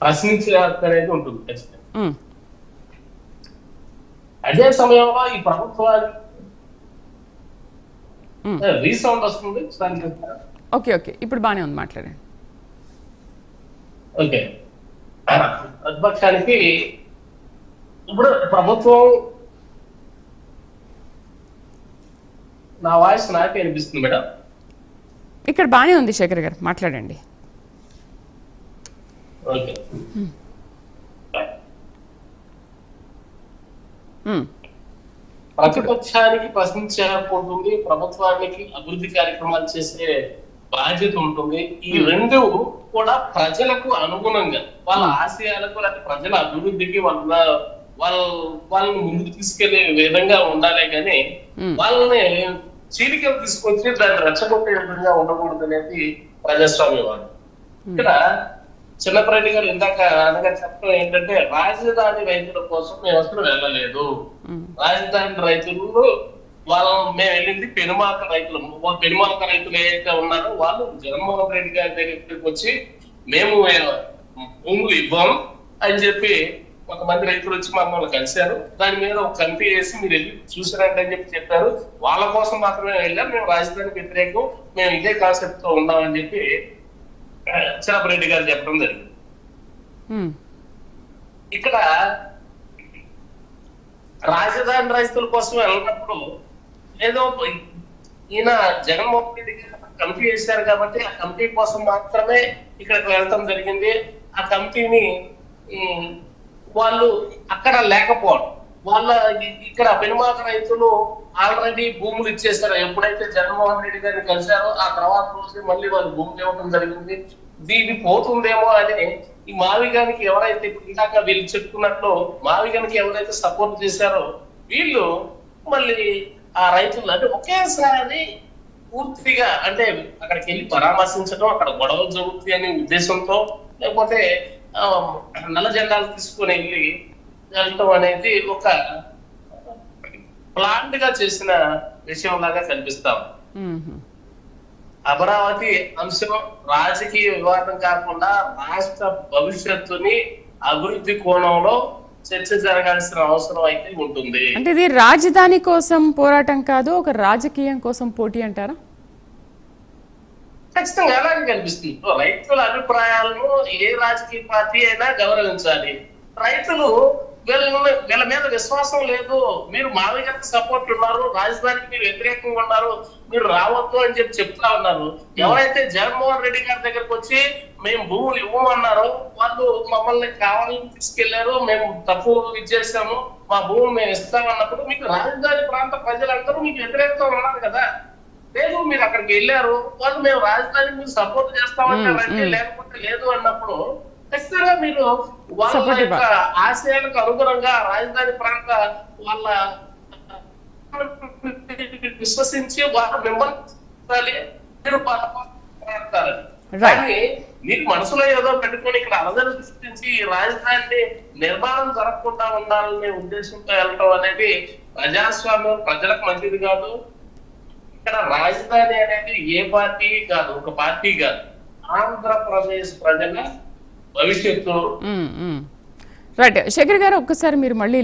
ప్రశ్నించే హక్కు అనేది ఉంటుంది ఖచ్చితంగా. ఉమ్, అదే సమయంలో ఈ ప్రభుత్వానికి ఉమ్. రీసౌండ్ వస్తుంది. దానికి చెప్తారా? ఓకే ఓకే, ఇప్పుడు బాగానే ఉంది, మాట్లాడండి. ఓకే. ప్రతిపక్షానికి ఇప్పుడు ప్రభుత్వం, నా వాయిస్ నాకే అనిపిస్తుంది మేడం. ఇక్కడ బాగానే ఉంది శేఖర్ గారు, మాట్లాడండి. ఓకే. ఉమ్, ప్రతిపక్షానికి ప్రశ్నించే హక్కు ఉంటుంది, ప్రభుత్వానికి అభివృద్ధి కార్యక్రమాలు చేసే బాధ్యత ఉంటుంది. ఈ రెండు కూడా ప్రజలకు అనుగుణంగా వాళ్ళ ఆశయాలకు లేకపోతే ప్రజల అభివృద్ధికి వాళ్ళని ముందుకు తీసుకెళ్లే విధంగా ఉండాలి కానీ వాళ్ళని చీలికలు తీసుకొచ్చి దాన్ని రెచ్చగొట్టే విధంగా ఉండకూడదు అనేది ప్రజాస్వామ్యవాదం. ఇక్కడ చిన్నపరెడ్డి గారు ఇందాక అనగా చెప్పడం ఏంటంటే, రాజధాని రైతుల కోసం మేము అసలు వెళ్ళలేదు. రాజధాని రైతులు మేము వెళ్ళింది పెనుమాక రైతులు. పెనుమాక రైతులు ఏదైతే ఉన్నారో వాళ్ళు జగన్మోహన్ రెడ్డి గారి దగ్గరికి వచ్చి మేము భూములు ఇవ్వం అని చెప్పి కొంతమంది రైతులు వచ్చి మమ్మల్ని కలిశారు. దాని మీద ఒక కమిటీ వేసి మీరు వెళ్ళి చూసారంటే అని చెప్పి చెప్పారు. వాళ్ళ కోసం మాత్రమే వెళ్ళాం, మేము రాజధాని వ్యతిరేకం, మేము ఇదే కాన్సెప్ట్ తో ఉన్నామని చెప్పి చిన్నపరెడ్డి గారు చెప్పడం జరిగింది. ఇక్కడ రాజధాని రైతుల కోసం వెళ్ళినప్పుడు ఏదో ఈయన జగన్మోహన్ రెడ్డి గారు కమిటీ వేశారు కాబట్టి ఆ కమిటీ కోసం మాత్రమే ఇక్కడికి వెళ్ళటం జరిగింది. ఆ కమిటీని వాళ్ళు అక్కడ లేకపోవడం, వాళ్ళ ఇక్కడ పెనుమాక రైతులు ఆల్రెడీ భూములు ఇచ్చేసారు. ఎప్పుడైతే జగన్మోహన్ రెడ్డి గారిని కలిశారో ఆ తర్వాత రోజు మళ్ళీ వాళ్ళు భూములు ఇవ్వడం జరిగింది. దీన్ని పోతుందేమో అని ఈ మావిగానికి ఎవరైతే ఇందాక వీళ్ళు చెప్పుకున్నట్లు మావిగానికి ఎవరైతే సపోర్ట్ చేశారో వీళ్ళు మళ్ళీ ఆ రైతులు అంటే ఒకేసారి పూర్తిగా అంటే అక్కడికి వెళ్ళి పరామర్శించడం, అక్కడ గొడవలు జరుగుతాయి అనే ఉద్దేశంతో లేకపోతే నల్ల జెండాలు తీసుకొని వెళ్ళటం అనేది ఒక ప్లాంట్ గా చేసిన విషయం లాగా కనిపిస్తాం. అమరావతి అంశం రాజకీయ వివాదం కాకుండా రాష్ట్ర భవిష్యత్తుని అభివృద్ధి కోణంలో చర్చ జరగాల్సిన అవసరం అయితే ఉంటుంది. అంటే ఇది రాజధాని కోసం పోరాటం కాదు, ఒక రాజకీయం కోసం పోటీ అంటారా? ఖచ్చితంగా అలాగే కనిపిస్తుంది. రైతుల అభిప్రాయాలను ఏ రాజకీయ పార్టీ అయినా గౌరవించాలి. రైతులు వీళ్ళ మీద విశ్వాసం లేదు, మీరు మావి గారికి సపోర్ట్ ఉన్నారు, రాజధానికి మీరు వ్యతిరేకంగా ఉన్నారు, మీరు రావద్దు అని చెప్పి చెప్తా ఉన్నారు. ఎవరైతే జగన్మోహన్ రెడ్డి గారి దగ్గరకు వచ్చి మేము భూములు ఇవ్వమన్నారో వాళ్ళు మమ్మల్ని కావాలని తీసుకెళ్లారు, మేము తప్పు ఇచ్చేసాము, మా భూములు మేము ఇస్తామన్నప్పుడు మీకు రాజధాని ప్రాంత ప్రజలందరూ మీకు వ్యతిరేకంగా ఉన్నారు కదా. లేదు, మీరు అక్కడికి వెళ్ళారు, వాళ్ళు మేము రాజధాని మీరు సపోర్ట్ చేస్తామంటారంటే లేకపోతే లేదు అన్నప్పుడు ఖచ్చితంగా మీరు వాళ్ళ యొక్క ఆశయాలకు అనుగుణంగా రాజధాని ప్రాంత వాళ్ళ విశ్వసించి వాళ్ళు మిమ్మల్ని కానీ మీకు మనసులో ఏదో పెట్టుకొని ఇక్కడ అలజడి సృష్టించి ఈ రాజధాని నిర్మాణం జరగకుండా ఉండాలనే ఉద్దేశంతో వెళ్ళటం అనేది ప్రజాస్వామ్యం ప్రజలకు మంచిది కాదు. ఇక్కడ రాజధాని అనేది ఏ పార్టీ కాదు, ఒక పార్టీ కాదు, ఆంధ్రప్రదేశ్ ప్రజల భవిష్యత్తు. రైట్ శేఖర్ గారు, ఒక్కసారి మీరు మళ్ళీ